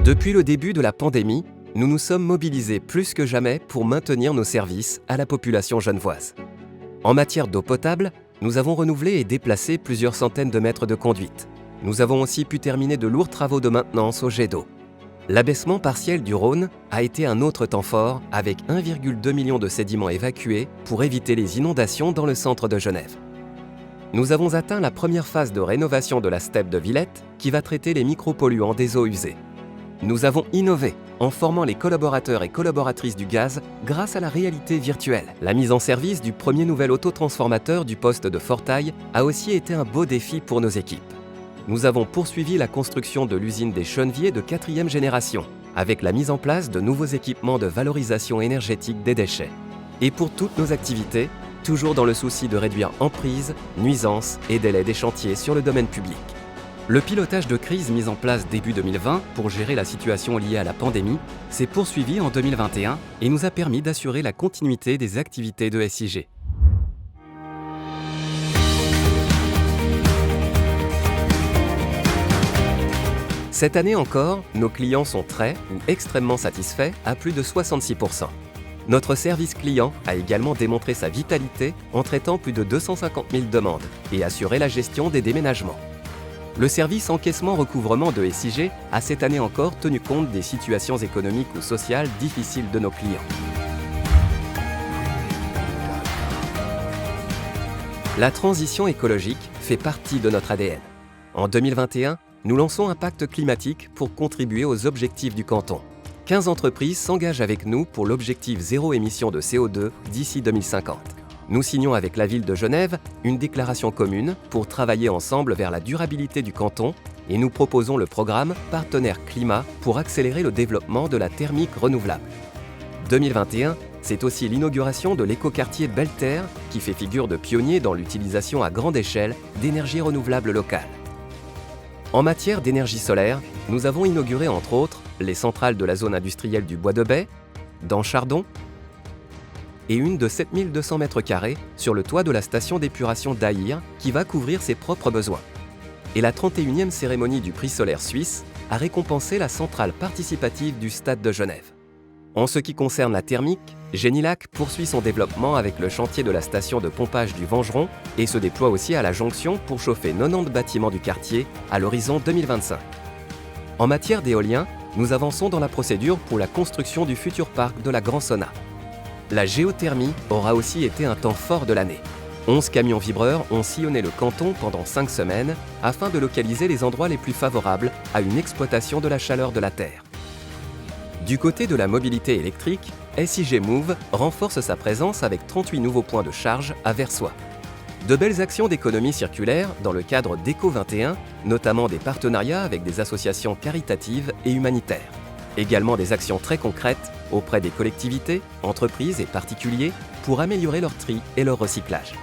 Depuis le début de la pandémie, nous nous sommes mobilisés plus que jamais pour maintenir nos services à la population genevoise. En matière d'eau potable, nous avons renouvelé et déplacé plusieurs centaines de mètres de conduite. Nous avons aussi pu terminer de lourds travaux de maintenance au jet d'eau. L'abaissement partiel du Rhône a été un autre temps fort avec 1,2 million de sédiments évacués pour éviter les inondations dans le centre de Genève. Nous avons atteint la première phase de rénovation de la steppe de Villette qui va traiter les micropolluants des eaux usées. Nous avons innové en formant les collaborateurs et collaboratrices du gaz grâce à la réalité virtuelle. La mise en service du premier nouvel autotransformateur du poste de Fortail a aussi été un beau défi pour nos équipes. Nous avons poursuivi la construction de l'usine des Cheneviers de 4e génération, avec la mise en place de nouveaux équipements de valorisation énergétique des déchets. Et pour toutes nos activités, toujours dans le souci de réduire emprises, nuisances et délais des chantiers sur le domaine public. Le pilotage de crise mis en place début 2020 pour gérer la situation liée à la pandémie s'est poursuivi en 2021 et nous a permis d'assurer la continuité des activités de SIG. Cette année encore, nos clients sont très ou extrêmement satisfaits à plus de 66%. Notre service client a également démontré sa vitalité en traitant plus de 250 000 demandes et assuré la gestion des déménagements. Le service encaissement-recouvrement de SIG a cette année encore tenu compte des situations économiques ou sociales difficiles de nos clients. La transition écologique fait partie de notre ADN. En 2021, nous lançons un pacte climatique pour contribuer aux objectifs du canton. 15 entreprises s'engagent avec nous pour l'objectif zéro émission de CO2 d'ici 2050. Nous signons avec la ville de Genève une déclaration commune pour travailler ensemble vers la durabilité du canton et nous proposons le programme Partenaire Climat pour accélérer le développement de la thermique renouvelable. 2021, c'est aussi l'inauguration de l'écoquartier Belle-Terre qui fait figure de pionnier dans l'utilisation à grande échelle d'énergie renouvelable locale. En matière d'énergie solaire, nous avons inauguré entre autres les centrales de la zone industrielle du Bois de Baie, dans Chardon, et une de 7200 m² sur le toit de la station d'épuration d'Aïr qui va couvrir ses propres besoins. Et la 31e cérémonie du prix solaire suisse a récompensé la centrale participative du Stade de Genève. En ce qui concerne la thermique, Génilac poursuit son développement avec le chantier de la station de pompage du Vengeron et se déploie aussi à la jonction pour chauffer 90 bâtiments du quartier à l'horizon 2025. En matière d'éolien, nous avançons dans la procédure pour la construction du futur parc de la Grand Sauna. La géothermie aura aussi été un temps fort de l'année. 11 camions vibreurs ont sillonné le canton pendant 5 semaines afin de localiser les endroits les plus favorables à une exploitation de la chaleur de la Terre. Du côté de la mobilité électrique, SIG Move renforce sa présence avec 38 nouveaux points de charge à Versoix. De belles actions d'économie circulaire dans le cadre d'Eco21, notamment des partenariats avec des associations caritatives et humanitaires. Également des actions très concrètes auprès des collectivités, entreprises et particuliers pour améliorer leur tri et leur recyclage.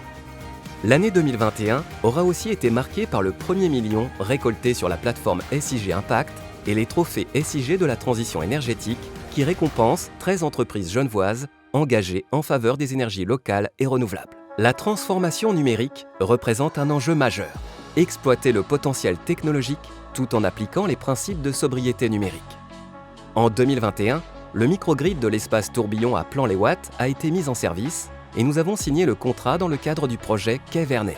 L'année 2021 aura aussi été marquée par le premier million récolté sur la plateforme SIG Impact et les trophées SIG de la transition énergétique qui récompensent 13 entreprises genevoises engagées en faveur des énergies locales et renouvelables. La transformation numérique représente un enjeu majeur. Exploiter le potentiel technologique tout en appliquant les principes de sobriété numérique. En 2021, le microgrid de l'espace Tourbillon à Plan-les-Ouates a été mis en service et nous avons signé le contrat dans le cadre du projet Quai Vernet.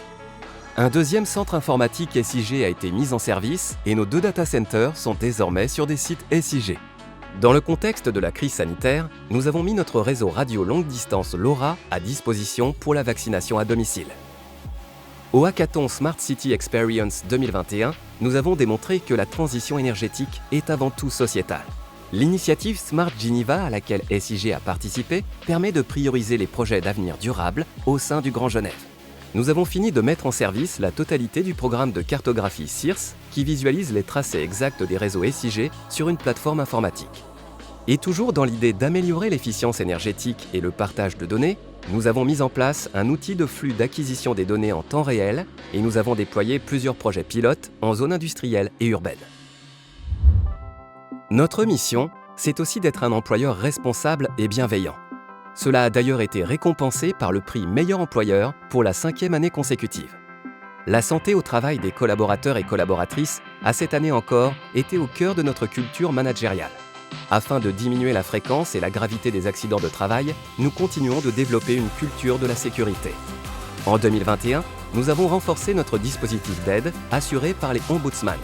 Un deuxième centre informatique SIG a été mis en service et nos 2 data centers sont désormais sur des sites SIG. Dans le contexte de la crise sanitaire, nous avons mis notre réseau radio longue distance LoRa à disposition pour la vaccination à domicile. Au hackathon Smart City Experience 2021, nous avons démontré que la transition énergétique est avant tout sociétale. L'initiative Smart Geneva à laquelle SIG a participé permet de prioriser les projets d'avenir durable au sein du Grand Genève. Nous avons fini de mettre en service la totalité du programme de cartographie CIRS qui visualise les tracés exacts des réseaux SIG sur une plateforme informatique. Et toujours dans l'idée d'améliorer l'efficience énergétique et le partage de données, nous avons mis en place un outil de flux d'acquisition des données en temps réel et nous avons déployé plusieurs projets pilotes en zone industrielle et urbaine. Notre mission, c'est aussi d'être un employeur responsable et bienveillant. Cela a d'ailleurs été récompensé par le prix Meilleur employeur pour la 5e année consécutive. La santé au travail des collaborateurs et collaboratrices a cette année encore été au cœur de notre culture managériale. Afin de diminuer la fréquence et la gravité des accidents de travail, nous continuons de développer une culture de la sécurité. En 2021, nous avons renforcé notre dispositif d'aide assuré par les ombudsman,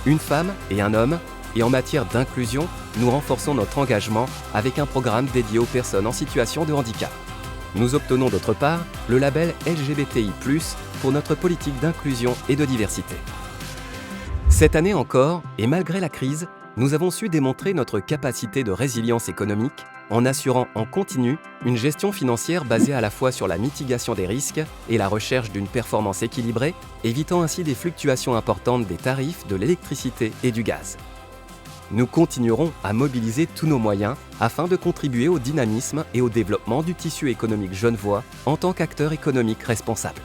une femme et un homme, et en matière d'inclusion, nous renforçons notre engagement avec un programme dédié aux personnes en situation de handicap. Nous obtenons d'autre part le label LGBTI+, pour notre politique d'inclusion et de diversité. Cette année encore, et malgré la crise, nous avons su démontrer notre capacité de résilience économique en assurant en continu une gestion financière basée à la fois sur la mitigation des risques et la recherche d'une performance équilibrée, évitant ainsi des fluctuations importantes des tarifs de l'électricité et du gaz. Nous continuerons à mobiliser tous nos moyens afin de contribuer au dynamisme et au développement du tissu économique genevois en tant qu'acteur économique responsable.